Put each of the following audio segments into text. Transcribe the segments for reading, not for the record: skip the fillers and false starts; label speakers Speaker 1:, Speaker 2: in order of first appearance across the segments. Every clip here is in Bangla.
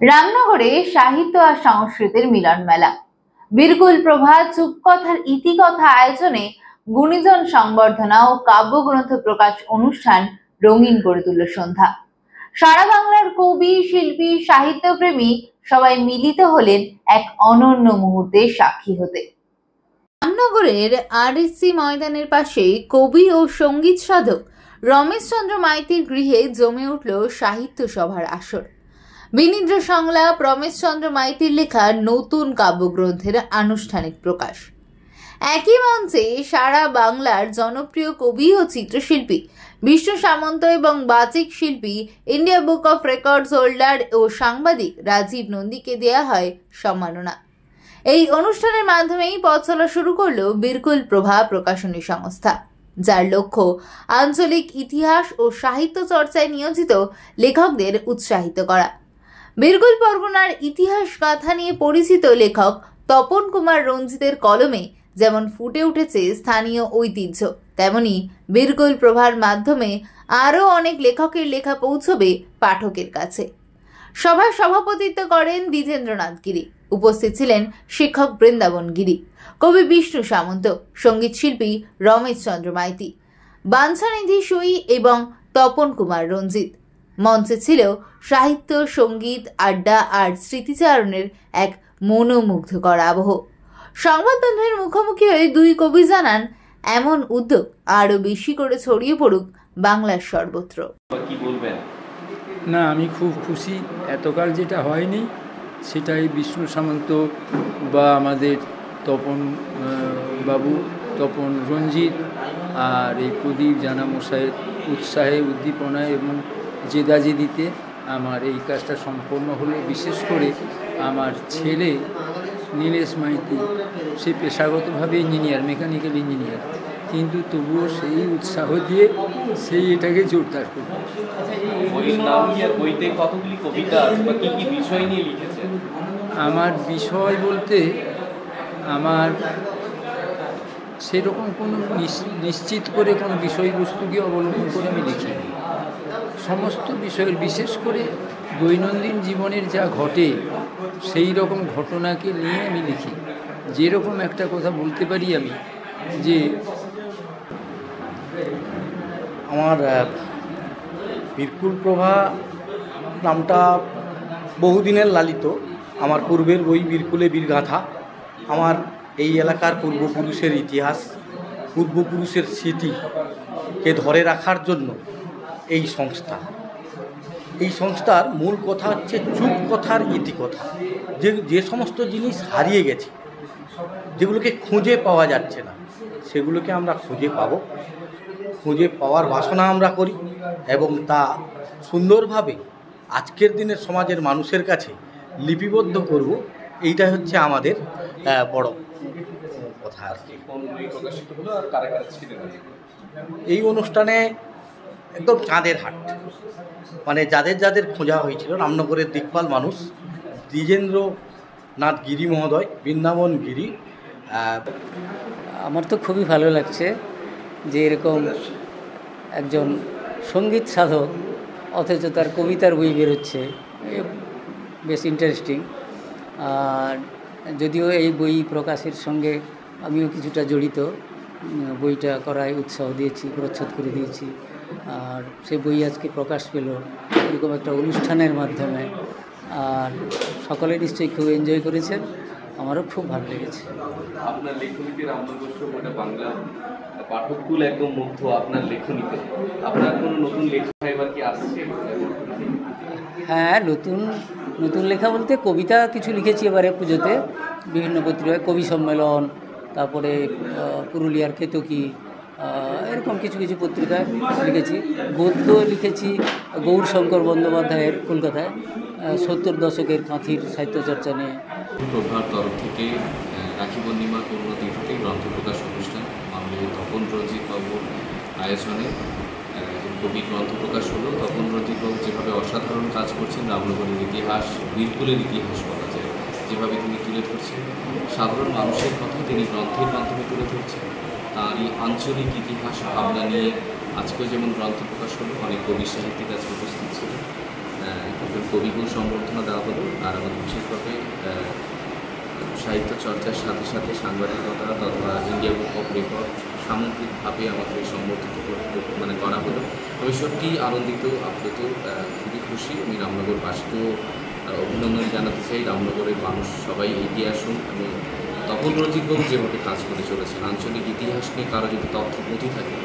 Speaker 1: রামনগরে সাহিত্য আর সংস্কৃতির মিলন মেলা। বিরকুল প্রভা চুপকথার ইতিকথা আয়োজনে গুণীজন সংবর্ধনা ও কাব্যগ্রন্থ প্রকাশ অনুষ্ঠান রঙিন করে তুলল সন্ধ্যা। সারা বাংলার কবি, শিল্পী, সাহিত্যপ্রেমী সবাই মিলিত হলেন এক অনন্য মুহূর্তের সাক্ষী হতে। রামনগরের আরএসসি ময়দানের পাশে কবি ও সঙ্গীত সাধক রমেশ চন্দ্র মাইতির গৃহে জমে উঠল সাহিত্য সভার আসর। বিনিদ্র সংলাপ, রমেশ চন্দ্র মাইতির লেখা নতুন কাব্যগ্রন্থের আনুষ্ঠানিক প্রকাশ। একই মঞ্চে সারা বাংলার জনপ্রিয় কবি ও চিত্রশিল্পী বিষ্ণু সামন্ত এবং বাচিক শিল্পী, India book of records holder ও সাংবাদিক রাজীব নন্দীকে দেয়া হয় সম্মাননা। এই অনুষ্ঠানের মাধ্যমেই পথ চলা শুরু করল বিরকুল প্রভা প্রকাশনী সংস্থা, যার লক্ষ্য আঞ্চলিক ইতিহাস ও সাহিত্য চর্চায় নিয়োজিত লেখকদের উৎসাহিত করা। বিরকুল পরগনার ইতিহাস গাথা নিয়ে পরিচিত লেখক তপন কুমার রঞ্জিতের কলমে যেমন ফুটে উঠেছে স্থানীয় ঐতিহ্য, তেমনি বিরকুল প্রভার মাধ্যমে আরও অনেক লেখকের লেখা পৌঁছবে পাঠকের কাছে। সভায় সভাপতিত্ব করেন দ্বিজেন্দ্রনাথ গিরি। উপস্থিত ছিলেন শিক্ষক বৃন্দাবন গিরি, কবি বিষ্ণু সামন্ত, সঙ্গীত শিল্পী রমেশ চন্দ্র মাইতি, বাঞ্ছানিধি সুই এবং তপন কুমার রঞ্জিত। মঞ্চে ছিল সাহিত্য, সঙ্গীত, আড্ডা আর স্মৃতিচারণের এক মনোমুগ্ধকর আবহ। সংবাদমাধ্যমের মুখোমুখি হয়ে দুই কবি জানান, এমন উদ্যোগ আরো বেশি করে ছড়িয়ে পড়ুক বাংলার সর্বত্র।
Speaker 2: কি বলবেন?
Speaker 3: না, আমি খুব খুশি। এতকাল যেটা হয়নি সেটাই বিষ্ণু সামন্ত বা আমাদের তপন বাবু, তপন রঞ্জিত আর এই প্রদীপ জানামশাইয়ের উৎসাহে, উদ্দীপনায় এবং জেদাজেদিতে আমার এই কাজটা সম্পন্ন হলো। বিশেষ করে আমার ছেলে নীলেশ মাইতি, সে পেশাগতভাবে ইঞ্জিনিয়ার, মেকানিক্যাল ইঞ্জিনিয়ার, কিন্তু তবুও সেই উৎসাহ দিয়ে সেই এটাকে জোরদার করবে।
Speaker 2: বইতে কতগুলি কবিতা বা কি কি বিষয় নিয়ে লিখেছেন?
Speaker 3: আমার বিষয় বলতে আমার সেরকম কোনো নিশ্চিত করে কোনো বিষয়বস্তুকে অবলম্বন করে আমি লিখি। সমস্ত বিষয়ের, বিশেষ করে দৈনন্দিন জীবনের যা ঘটে সেই রকম ঘটনাকে নিয়ে আমি লিখি। যেরকম একটা কথা বলতে পারি আমি, যে
Speaker 4: আমার বিরকুল প্রভা নামটা বহুদিনের লালিত। আমার পূর্বের বই বিরকুলে বীরগাথা আমার এই এলাকার পূর্বপুরুষের ইতিহাস, পূর্বপুরুষের স্মৃতিকে ধরে রাখার জন্য এই সংস্থা। এই সংস্থার মূল কথা হচ্ছে চুপ কথার ইতিকথা। যে সমস্ত জিনিস হারিয়ে গেছে, যেগুলোকে খুঁজে পাওয়া যাচ্ছে না, সেগুলোকে আমরা খুঁজে পাবো, খুঁজে পাওয়ার বাসনা আমরা করি এবং তা সুন্দরভাবে আজকের দিনের সমাজের মানুষের কাছে লিপিবদ্ধ করব। এইটা হচ্ছে আমাদের বড় কথা আর কি। এই অনুষ্ঠানে একদম চাঁদের হাট, মানে যাদের যাদের খোঁজা হয়েছিল, রামনগরের দিকপাল মানুষ দ্বিজেন্দ্রনাথ গিরি মহোদয়, বৃন্দাবন গিরি।
Speaker 5: আমার তো খুবই ভালো লাগছে যে এরকম একজন সঙ্গীত সাধক অথচ তার কবিতার বই বেরোচ্ছে, বেশ ইন্টারেস্টিং। আর যদিও এই বই প্রকাশের সঙ্গে আমিও কিছুটা জড়িত, বইটা করায় উৎসাহ দিয়েছি, প্রচ্ছদ করে দিয়েছি। আর সেই বই আজকে প্রকাশ পেল এরকম একটা অনুষ্ঠানের মাধ্যমে। আর সকলে নিশ্চয়ই খুব এনজয় করেছেন, আমারও খুব ভালো লেগেছে।
Speaker 2: আপনার লেখনীতে রামনগর গোটা বাংলা পাঠককুল একদম মুগ্ধ আপনার লেখনীতে। আপনার কোনো নতুন লেখা এবার কি আসছে?
Speaker 5: হ্যাঁ, নতুন লেখা বলতে কবিতা কিছু লিখেছি এবারে পুজোতে, বিভিন্ন পত্রিকায় কবি সম্মেলন, তারপরে পুরুলিয়ার কেতকী, এরকম কিছু কিছু পত্রিকায় লিখেছি। গদ্য লিখেছি গৌরশঙ্কর বন্দ্যোপাধ্যায়ের কলকাতায় 70 দশকের কাঁথির সাহিত্যচর্চা নিয়ে।
Speaker 2: প্রভার তরফ থেকে রাখি পূর্ণিমা করুণা তিথিতে গ্রন্থ প্রকাশ অনুষ্ঠান মাননীয় তপন রঞ্জিত বাবুর আয়োজনে কবি গ্রন্থ প্রকাশ হলো। তপন রঞ্জিত বাবু যেভাবে অসাধারণ কাজ করছেন, রামনগরের ইতিহাস, বিরকুলের ইতিহাস বলা যায়, যেভাবে তিনি তুলে ধরছেন, সাধারণ মানুষের কথা তিনি গ্রন্থের মাধ্যমে তুলে ধরছেন। তার এই আঞ্চলিক ইতিহাস ভাবনা নিয়ে আজকেও যেমন গ্রন্থ প্রকাশ হলো, অনেক কবি সাহিত্যিক আজকে উপস্থিত ছিলেন। তাদের কবিগুণ সংবর্ধনা দেওয়া হলো। সাহিত্য চর্চার সাথে সাথে সাংবাদিকতা তথা ইন্ডিয়া বুক অফ রেকর্ড সামগ্রিকভাবে আমাকে সম্বর্ধিত করা হলো। আমি সত্যিই আনন্দিত, আপ্লুত, খুবই খুশি। আমি রামনগরবাসীকেও অভিনন্দন জানাতে চাই। রামনগরের মানুষ সবাই এগিয়ে আসুন এবং তপন রঞ্জিতবাবু যেভাবে কাজ করে চলেছেন, আঞ্চলিক ইতিহাস নিয়ে কারো যদি তথ্য পুঁথি থাকে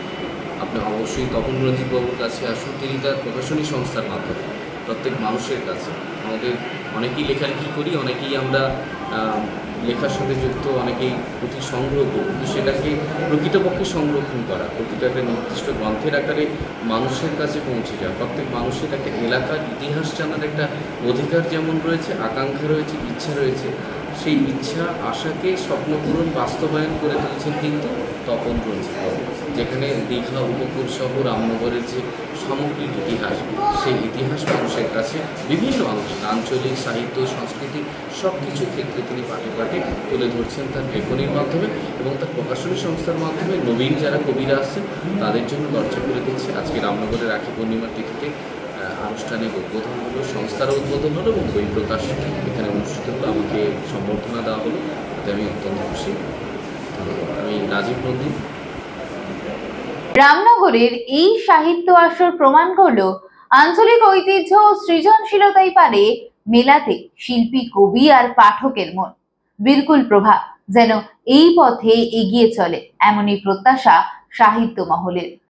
Speaker 2: আপনি অবশ্যই তপন রঞ্জিতবাবুর কাছে আসুন। তিনি তার প্রকাশনী সংস্থার মাধ্যমে প্রত্যেক মানুষের কাছে, আমাদের অনেকেই লেখালেখি করি, অনেকেই আমরা লেখার সাথে যুক্ত, অনেকেই পুঁথি সংগ্রহ করি, কিন্তু সেটাকে প্রকৃতপক্ষে সংরক্ষণ করা, প্রতিটা একটা নির্দিষ্ট গ্রন্থের আকারে মানুষের কাছে পৌঁছে যাওয়া। প্রত্যেক মানুষের একটা এলাকার ইতিহাস জানার একটা অধিকার যেমন রয়েছে, আকাঙ্ক্ষা রয়েছে, ইচ্ছা রয়েছে, সেই ইচ্ছা আশাকে স্বপ্নপূরণ বাস্তবায়ন করে তুলছেন কিন্তু তপন রঞ্জিতবাবু। যেখানে দীঘা উপকূল সহ রামনগরের যে সামগ্রিক ইতিহাস, সেই ইতিহাস মানুষের কাছে বিভিন্ন আঞ্চলিক সাহিত্য সংস্কৃতি সব কিছু ক্ষেত্রে তিনি পাটে পাটে তুলে ধরছেন তার লেখনীর মাধ্যমে এবং তার প্রকাশনী সংস্থার মাধ্যমে। নবীন যারা কবিরা আসছেন তাদের জন্য দরজা করে দিচ্ছে। আজকে রামনগরের রাখি পূর্ণিমার তিথিতে আনুষ্ঠানিক উদ্বোধন হলো, সংস্থারও উদ্বোধন হলো এবং বই প্রকাশ এখানে অনুষ্ঠিত হলো। আমাকে সম্বর্ধনা দেওয়া হলো, তাতে আমি অত্যন্ত খুশি। আমি রাজীব নন্দী।
Speaker 1: রামনগরের এই সাহিত্য আসর প্রমাণ করলো আঞ্চলিক ঐতিহ্য ও সৃজনশীলতাই পারে মেলাতে শিল্পী, কবি আর পাঠকের মন। বিরকুল প্রভা যেন এই পথে এগিয়ে চলে, এমনই প্রত্যাশা সাহিত্য মহলের।